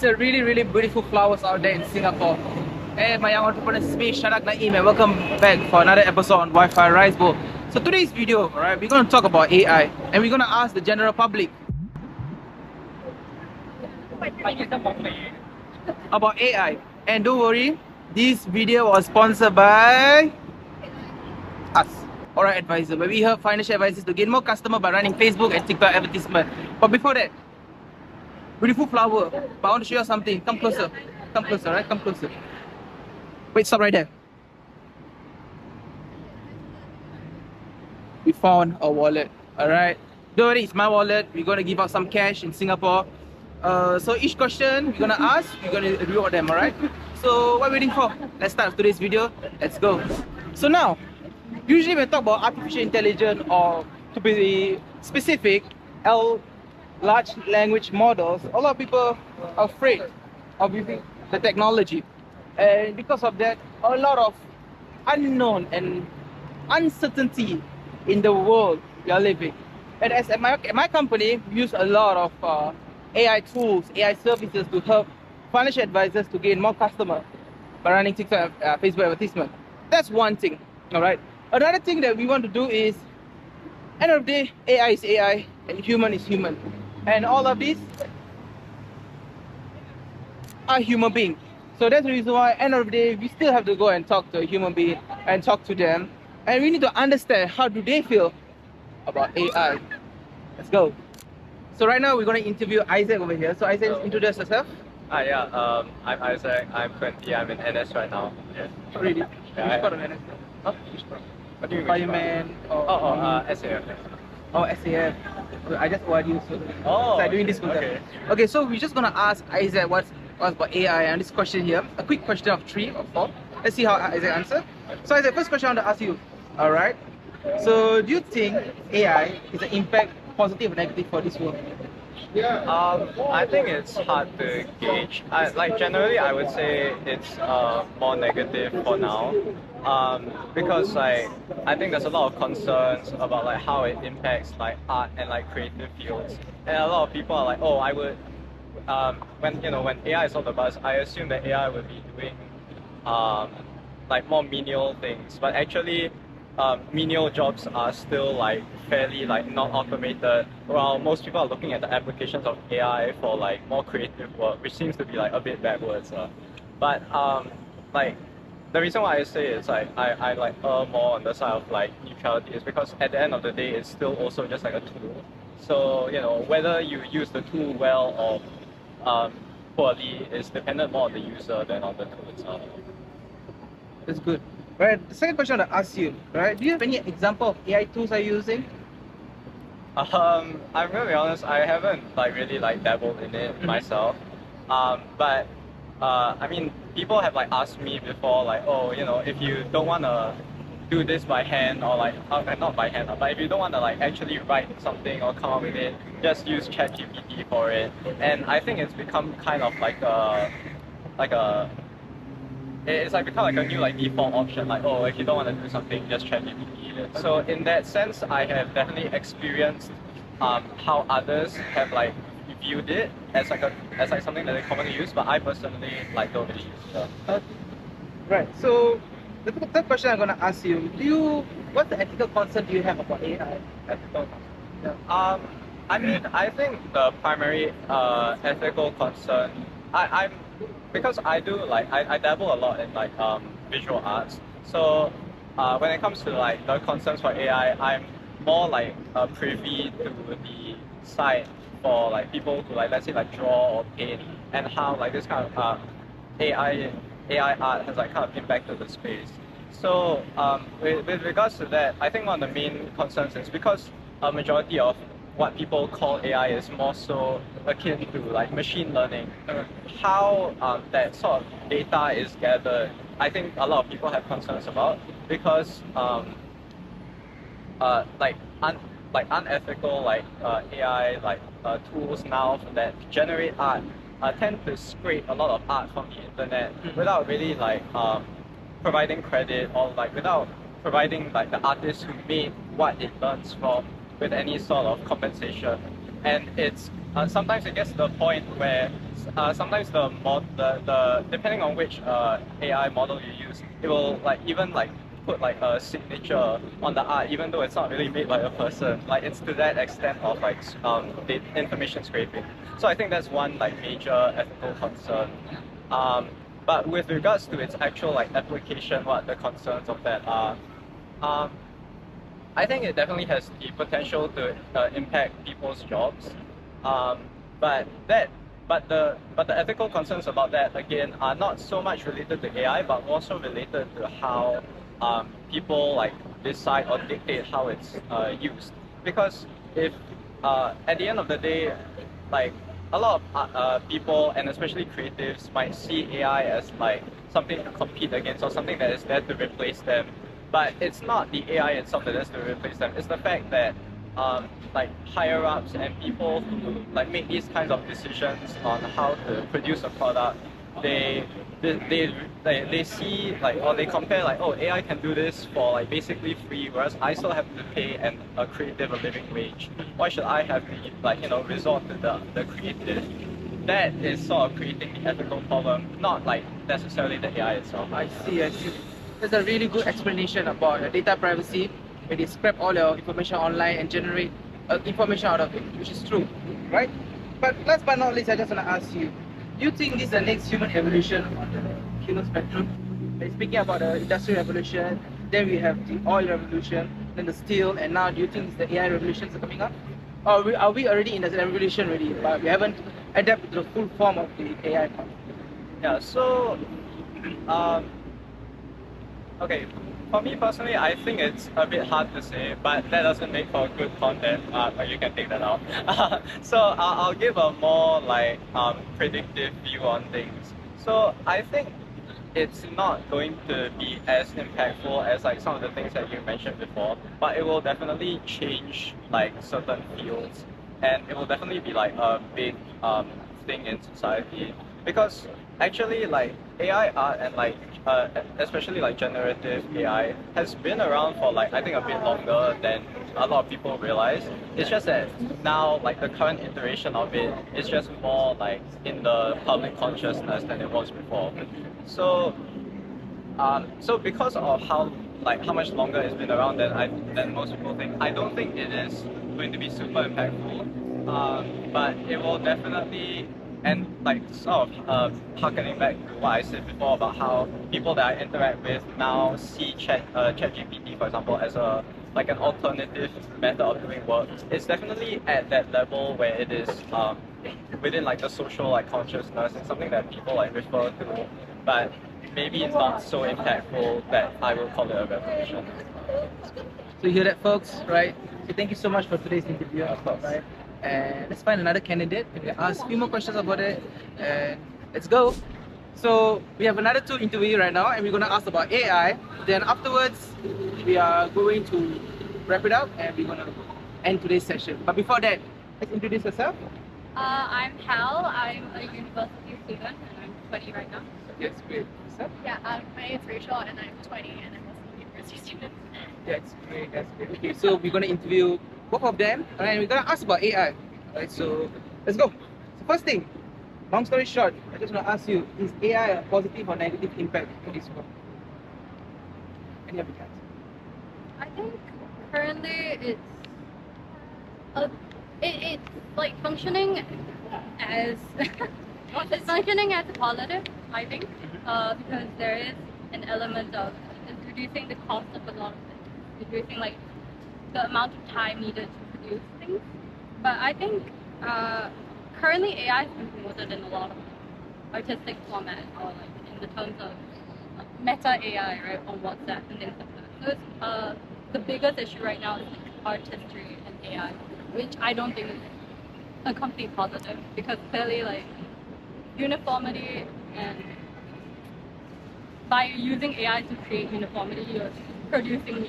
It's a really beautiful flowers out there in Singapore. Hey, my young entrepreneurs, it's me, Shadak Naeem, and welcome back for another episode on Wi-Fi Rise Bowl. So today's video, alright, we're going to talk about AI, and we're going to ask the general public about AI. And don't worry, this video was sponsored by us, Alright Advisor, where we help financial advisors to gain more customers by running Facebook and TikTok advertisement. But before that, beautiful flower. But I want to show you something. Come closer. Come closer, right? Come closer. Wait, stop right there. We found a wallet. Alright. Don't worry, it's my wallet. We're gonna give out some cash in Singapore. So each question we're gonna ask, we're gonna reward them, alright? So what are we waiting for? Let's start today's video. Let's go. So now, usually when we talk about artificial intelligence, or to be specific, large language models, a lot of people are afraid of using the technology, and because of that, a lot of unknown and uncertainty in the world we are living. And as at my company, we use a lot of AI tools, AI services to help financial advisors to gain more customers by running TikTok, Facebook advertisement. That's one thing. All right. Another thing that we want to do is, end of the day, AI is AI and human is human. And all of these are human beings. So that's the reason why, end of the day, we still have to go and talk to a human being and talk to them. And we need to understand how do they feel about AI. Let's go. So right now we're going to interview Isaac over here. So Isaac, introduce yourself. Yeah, I'm Isaac, I'm 20, I'm in NS right now. Yeah. Really? Yeah, Which part of NS? Huh? Which part? What do you mean? Fireman? SAF. Oh, SAF. I just ORD you, so I'm doing this with okay. them. Okay, so we're just gonna ask Isaac what's about AI and this question here. A quick question of 3 or 4. Let's see how Isaac answers. So Isaac, first question I want to ask you. Alright. So do you think AI is an impact positive or negative for this world? I think it's hard to gauge. Generally, I would say it's more negative for now, because I think there's a lot of concerns about how it impacts art and creative fields, and a lot of people are oh, I would when AI is all the buzz, I assume that AI would be doing more menial things, but actually menial jobs are still fairly not automated, while most people are looking at the applications of AI for more creative work, which seems to be a bit backwards. But the reason why I say it's I err more on the side of neutrality is because at the end of the day it's still also just a tool. So whether you use the tool well or poorly is dependent more on the user than on the tool itself. That's good. Right, the second question I want to ask you, right? Do you have any example of AI tools are you using? I'm gonna be honest, I haven't really dabbled in it myself. But I mean, people have asked me before, oh, if you don't wanna do this by hand, or not by hand, but if you don't wanna actually write something or come up with it, just use ChatGPT for it. And I think it's become kind of it's become a new default option, oh, if you don't want to do something, just ChatGPT it. So in that sense, I have definitely experienced how others have viewed it as something that they commonly use, but I personally don't really use it. Right. So the third question I'm gonna ask you, what's the ethical concern do you have about AI? Ethical concern? Yeah. I mean, I think the primary ethical concern, because I do I dabble a lot in visual arts. So when it comes to the concerns for AI, I'm more privy to the side for people to let's say draw or paint, and how this kind of AI art has kind of impacted the space. So with regards to that, I think one of the main concerns is because a majority of what people call AI is more so akin to machine learning. How that sort of data is gathered, I think a lot of people have concerns about, because unethical AI tools now that generate art tend to scrape a lot of art from the internet without really providing credit, or without providing the artist who made what it learns from with any sort of compensation. And it's sometimes it gets to the point where sometimes the depending on which AI model you use, it will like even like put like a signature on the art, even though it's not really made by a person. Like it's to that extent of like the information scraping. So I think that's one like major ethical concern. But with regards to its actual like application, what the concerns of that are, um, I think it definitely has the potential to impact people's jobs. Um, but that, but the ethical concerns about that again are not so much related to AI, but also related to how people like decide or dictate how it's used. Because if at the end of the day, like a lot of people and especially creatives might see AI as like something to compete against or something that is there to replace them. But it's not the AI itself that is to replace them. It's the fact that like higher ups and people who like make these kinds of decisions on how to produce a product, they they see like or they compare like, oh, AI can do this for like basically free, whereas I still have to pay a creative a living wage. Why should I have to like resort to the creative? That is sort of creating the ethical problem, not like necessarily the AI itself. I see, I see. That's a really good explanation about data privacy, where they scrap all your information online and generate information out of it, which is true, right? But last but not least, I just want to ask you, do you think this is the next human evolution on the human spectrum? Like speaking about the industrial revolution, then we have the oil revolution, then the steel, and now do you think it's the AI revolutions are coming up? Or are we already in the revolution already, but we haven't adapted to the full form of the AI part? Yeah, so okay, for me personally, I think it's a bit hard to say, but that doesn't make for good content. You can take that out. So I'll give a more like predictive view on things. So I think it's not going to be as impactful as like some of the things that you mentioned before, but it will definitely change like certain fields, and it will definitely be like a big thing in society because actually like AI art and like especially like generative AI has been around for like I think a bit longer than a lot of people realize. It's just that now like the current iteration of it is just more like in the public consciousness than it was before. So so because of how much longer it's been around than most people think, I don't think it is going to be super impactful. But it will definitely and like sort of harkening back to what I said before about how people that I interact with now see ChatGPT, for example, as a like an alternative method of doing work. It's definitely at that level where it is within like the social like consciousness and something that people like refer to, but maybe it's not so impactful that I will call it a revolution. So you hear that, folks, right? So thank you so much for today's interview, Of course. right? And let's find another candidate and we ask a few more questions about it, and let's go. So we have another two interview right now, and we're gonna ask about AI. Then afterwards, we are going to wrap it up, and we're gonna end today's session. But before that, let's introduce yourself. I'm Hal. I'm a university student and I'm 20 right now. Yes, great. Yourself? Yeah, my name's Rachel and I'm 20 and I'm also a university student. That's great. That's great. Okay, so we're gonna interview both of them, and we're gonna ask about AI. Alright, so let's go. So first thing, long story short, I just wanna ask you: is AI a positive or negative impact to this world? Any of you guys? I think currently it's like functioning as it's functioning as a positive, I think, because there is an element of it's reducing the cost of a lot of things, reducing like the amount of time needed to produce things. But I think currently AI has been promoted in a lot of artistic formats, or like in the terms of meta AI, right, on WhatsApp and things like that. So it's, the biggest issue right now is like artistry and AI, which I don't think is a complete positive, because clearly like uniformity, and by using AI to create uniformity, you're producing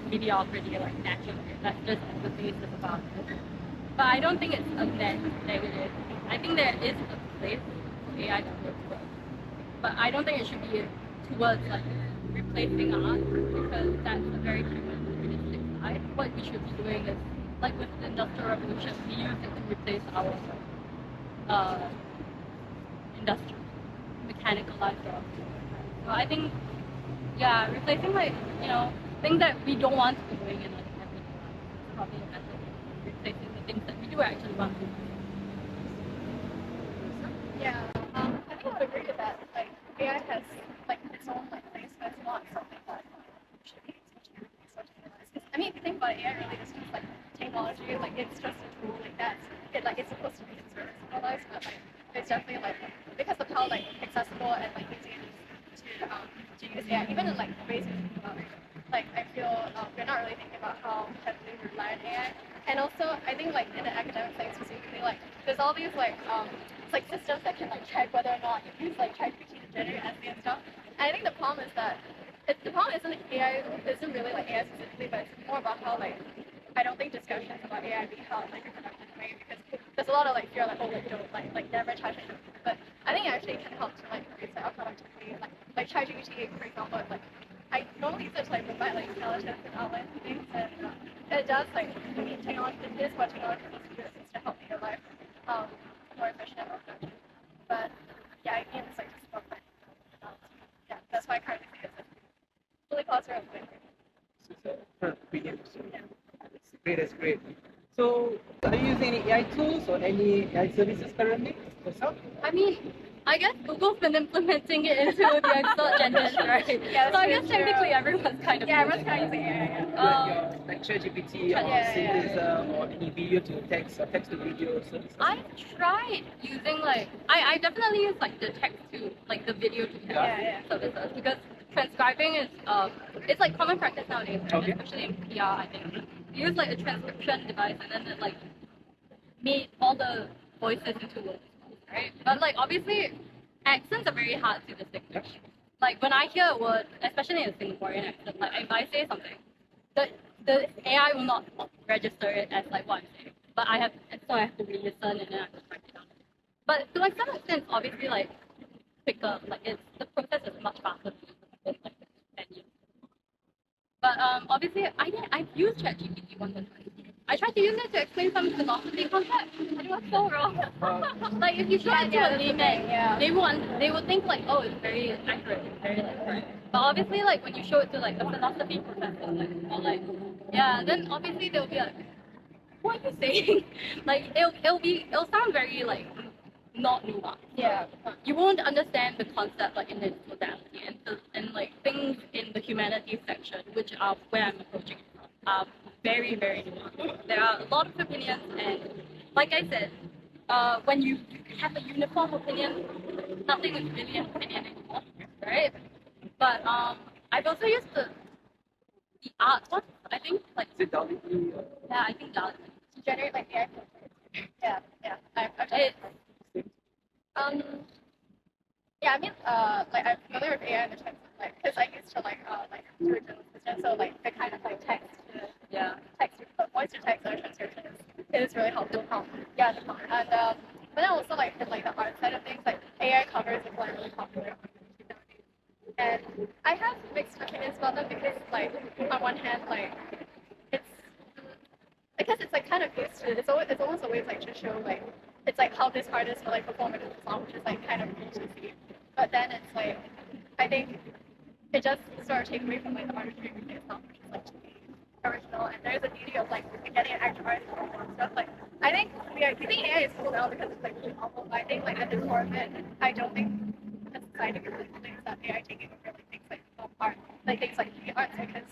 mediocrity like naturally. That's just the basis about it. But I don't think it's a net negative. I think there is a place for AI to work, but I don't think it should be towards like replacing art, because that's a very humanistic side. What we should be doing is, like with the Industrial Revolution, we use it to replace our industrial, mechanicalized jobs. So I think, yeah, replacing like, things that we don't want to be doing in like everyday life is probably better than replacing the things that we do actually want to do. Yeah, I think I would agree with that. Like AI has like its own like place, but it's not something that should be socialized. I mean, if you think about it, AI really is just like technology. Like it's just a tool. Like that's it. Like it's supposed to be considered socialized, but like it's definitely like because of how like accessible and like easy it is to use AI, even in like ways we think about it. Like I feel we're not really thinking about how heavily we rely on AI. And also, I think like in the academic side specifically, like there's all these like it's like systems that can like check whether or not you use like ChatGPT to generate essay and stuff. And I think the problem is that the problem isn't AI isn't really like AI specifically, but it's more about how like I don't think discussions about AI be held like a productive way because there's a lot of like fear like oh like don't like never touch it. But I think it actually can help to like increase our productivity. Like ChatGPT for example, like I normally use it to like provide like intelligence and outlines and things, and it does like I mean technology is what technology needs to do is to help make your life more efficient and more productive. But yeah, I mean it's like just about finding yeah, that's why I currently think it's like really positive. Yeah. That's great. So, are you using any AI tools or any AI services currently yourself? I mean, I guess Google's been implementing it into the search engine, right? Yeah, so I that's guess true. technically everyone's kind of Yeah, using everyone's kind of it. using AI. Yeah. Your like ChatGPT or Yeah. Synthesis or any video to text or text to video services? I tried using like I definitely use like the text to like the video to text Yeah. services because transcribing is it's like common practice nowadays, right? Okay. Especially in PR, I think. You use like a transcription device and then it like made all the voices into words, right? But like obviously accents are very hard to distinguish. Like when I hear a word, especially in a Singaporean accent, like if I say something, the AI will not register it as like what I'm saying. But I have to re-listen and then I have to write it down. But to like some extent, obviously like quicker. Like it's the process is much faster than like 10 years. But obviously I've used ChatGPT once or twice. I tried to use it to explain some philosophy concepts, and it was so wrong. Like if you show it to a layman, they will think like, oh, it's very accurate, it's very like correct. But obviously, like when you show it to like a philosophy professor, like or like yeah, then obviously they'll be like, what are you saying? Like it'll sound very like not nuanced. Yeah. You won't understand the concept like in its totality, and like things in the humanities section, which are where I'm approaching it from, are very very nuanced. There are a lot of opinions, and like I said, when you have a uniform opinion, nothing is really an opinion anymore, right? But I've also used the art one. I think like Is it Dolly? yeah, I think that To generate like AI filters. Yeah. I've done it. yeah, I mean, like I'm familiar with AI in the sense of like, because I used to like do a journalism business, so like the kind of like text to Yeah. text, voice to text or transcription is really helpful. Yeah, and but then also like in like the art side of things, like AI covers is like really popular. And I have mixed opinions about them because like on one hand like it's because it's like kind of used to it's almost always like to show like it's like how this artist will like perform it in the song, which is like kind of cool to see. But then it's like I think it just sort of takes away from like the artistry of itself, which is like to be original. And there's a beauty of like getting an actual artist to perform stuff. Like I think we think AI is cool now because it's like really helpful. But I think like at the core of it, I don't think the society really thinks that AI taking over like things like art, like things like the arts because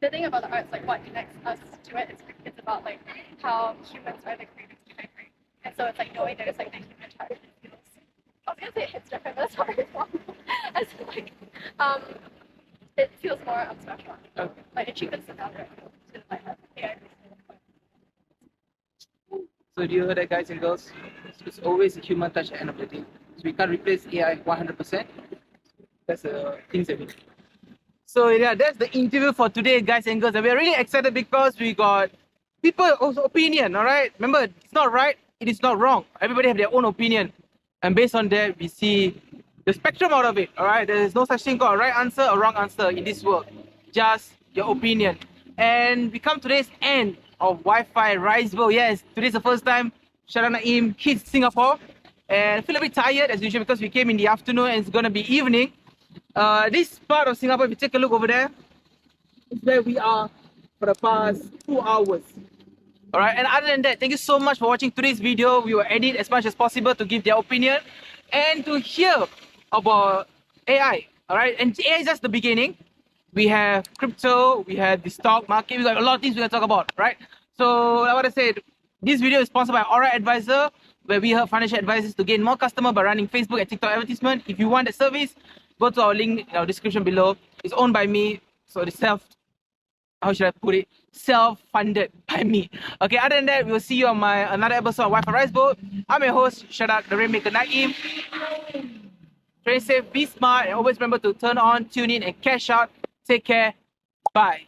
the thing about the arts, like what connects us to it, it's about like how humans are the creators behind it. And so it's like knowing there's like the human touch. It feels, I was gonna say it hits different, but it's not very wrong. It's like it feels more special. Okay. Like it cheapens the value to like AI. So do you hear that, guys and girls? It's always a human touch at the end of the day. So we can't replace AI 100%. That's the things that we do. So yeah, that's the interview for today, guys and girls. And we're really excited because we got people also opinion, all right? Remember, it's not right, it is not wrong. Everybody have their own opinion. And based on that, we see the spectrum out of it, all right? There is no such thing called a right answer or wrong answer in this world. Just your opinion. And we come to today's end of Wi-Fi Riseville. Yes, today's the first time Shara Naeem hits Singapore. and feel a bit tired as usual because we came in the afternoon and it's gonna be evening. This part of Singapore, if you take a look over there, is where we are for the past 2 hours. Alright, and other than that, thank you so much for watching today's video. We will edit as much as possible to give their opinion and to hear about AI. Alright, and AI is just the beginning. We have crypto, we have the stock market, we got a lot of things we're gonna talk about, right? So, like what I said, this video is sponsored by Aura Advisor, where we help financial advisors to gain more customers by running Facebook and TikTok advertisement. If you want that service, go to our link in our description below. It's owned by me, so it's how should I put it? Self-funded by me. Okay, other than that, we will see you on another episode of Wi-Fi Rice Boat. I'm your host, Shadak, the Rainmaker Naeem. Stay safe, be smart, and always remember to turn on, tune in, and cash out. Take care. Bye.